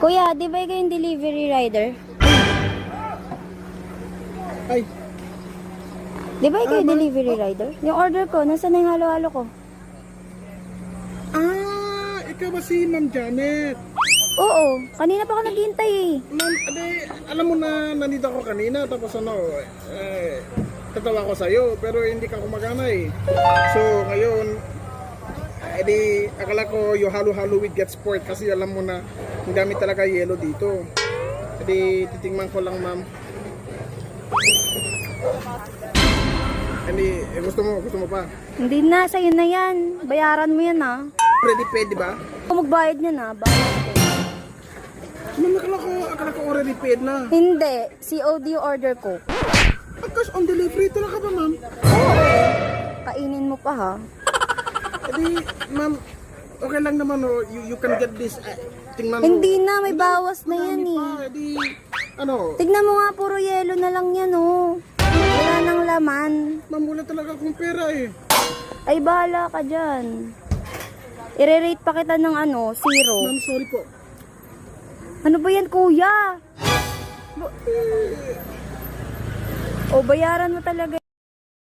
Kuya, di ba ikaw yung delivery rider? Ay, Di ba ikaw yung delivery rider? Yung order ko, nasa na yung halo-halo ko? ikaw ba si Ma'am Janet? Oo, kanina pa ako naghihintay eh. Ma'am, alam mo na nandito ako kanina, tapos tatawa ko sa'yo, pero hindi ka kumagana eh. So, ngayon, akala ko yung halo-halo with get sport kasi alam mo na ang dami talaga yelo dito. Titingnan ko lang, ma'am. Gusto mo pa? Hindi na, sa'yo na yan. Bayaran mo yan ah. Ready paid, di ba? Kung magbayad niya na, bayad ko. Ma'am, akala ko already paid na. Hindi, COD yung order ko. Cash on delivery talaga ba, ma'am? Kainin mo pa ha. Ma'am, okay lang naman, oh. You can get this. Tingnan mo. Hindi na, may bawas na yan Marami eh. pa, Tignan mo nga, puro yelo na lang yan oh. Wala nang laman. ma'am, wala talaga akong pera eh. Ay, bahala ka dyan. I-rate pa kita ng 0. Ma'am, sorry po. Ano ba yan, kuya? O, bayaran mo talaga.